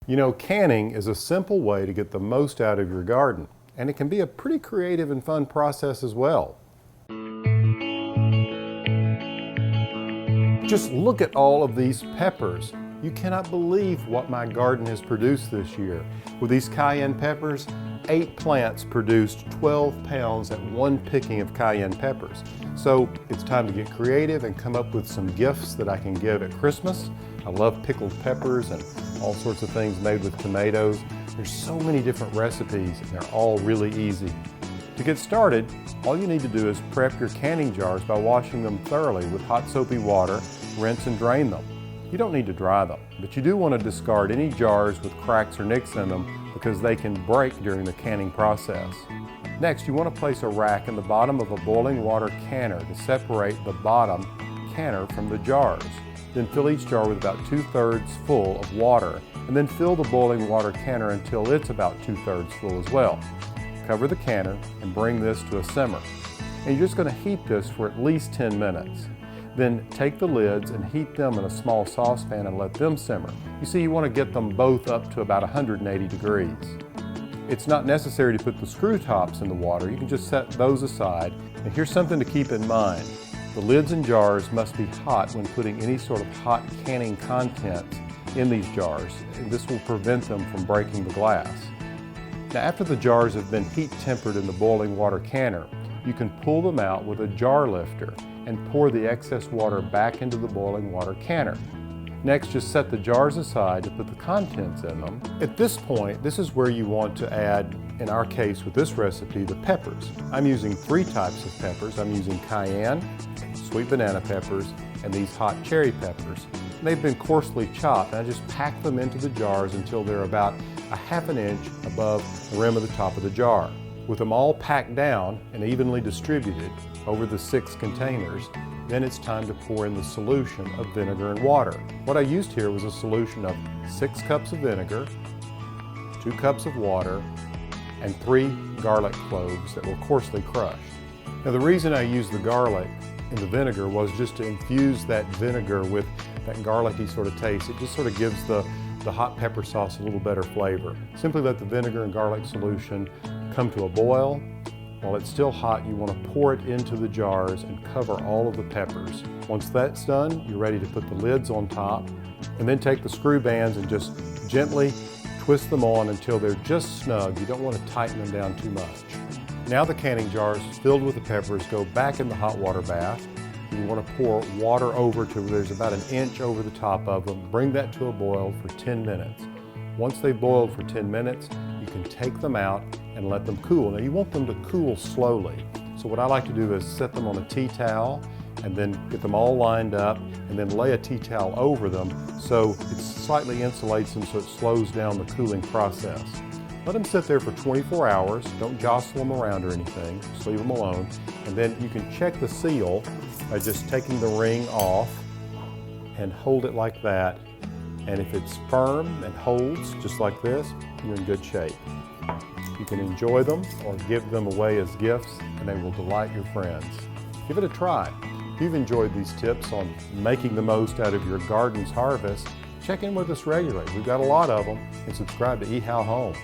You know, canning is a simple way to get the most out of your garden, and it can be a pretty creative and fun process as well. Just look at all of these peppers. You cannot believe what my garden has produced this year. With these cayenne peppers, 8 plants produced 12 pounds at one picking of cayenne peppers. So it's time to get creative and come up with some gifts that I can give at Christmas. I love pickled peppers and all sorts of things made with tomatoes. There's so many different recipes and they're all really easy. To get started, all you need to do is prep your canning jars by washing them thoroughly with hot soapy water, rinse and drain them. You don't need to dry them, but you do want to discard any jars with cracks or nicks in them because they can break during the canning process. Next, you want to place a rack in the bottom of a boiling water canner to separate the bottom canner from the jars. Then fill each jar with about 2/3 full of water, and then fill the boiling water canner until it's about 2/3 full as well. Cover the canner and bring this to a simmer. And you're just going to heat this for at least 10 minutes. Then take the lids and heat them in a small saucepan and let them simmer. You see, you want to get them both up to about 180 degrees. It's not necessary to put the screw tops in the water. You can just set those aside. And here's something to keep in mind. The lids and jars must be hot when putting any sort of hot canning content in these jars. And this will prevent them from breaking the glass. Now, after the jars have been heat tempered in the boiling water canner, you can pull them out with a jar lifter and pour the excess water back into the boiling water canner. Next, just set the jars aside to put the contents in them. At this point, this is where you want to add, in our case with this recipe, the peppers. I'm using 3 types of peppers. I'm using cayenne, sweet banana peppers, and these hot cherry peppers. And they've been coarsely chopped, and I just pack them into the jars until they're about a ½ inch above the rim of the top of the jar. With them all packed down and evenly distributed over the 6 containers, then it's time to pour in the solution of vinegar and water. What I used here was a solution of 6 cups of vinegar, 2 cups of water, and 3 garlic cloves that were coarsely crushed. Now, the reason I used the garlic in the vinegar was just to infuse that vinegar with that garlicky sort of taste. It just sort of gives the hot pepper sauce a little better flavor. Simply let the vinegar and garlic solution come to a boil. While it's still hot, you want to pour it into the jars and cover all of the peppers. Once that's done, you're ready to put the lids on top, and then take the screw bands and just gently twist them on until they're just snug. You don't want to tighten them down too much. Now the canning jars filled with the peppers go back in the hot water bath. You want to pour water over to where there's about 1 inch over the top of them. Bring that to a boil for 10 minutes. Once they've boiled for 10 minutes, you can take them out and let them cool. Now, you want them to cool slowly. So what I like to do is set them on a tea towel and then get them all lined up and then lay a tea towel over them so it slightly insulates them so it slows down the cooling process. Let them sit there for 24 hours. Don't jostle them around or anything. Just leave them alone. And then you can check the seal by just taking the ring off and hold it like that. And if it's firm and holds just like this, you're in good shape. You can enjoy them or give them away as gifts, and they will delight your friends. Give it a try. If you've enjoyed these tips on making the most out of your garden's harvest, check in with us regularly. We've got a lot of them, and subscribe to ehowhome.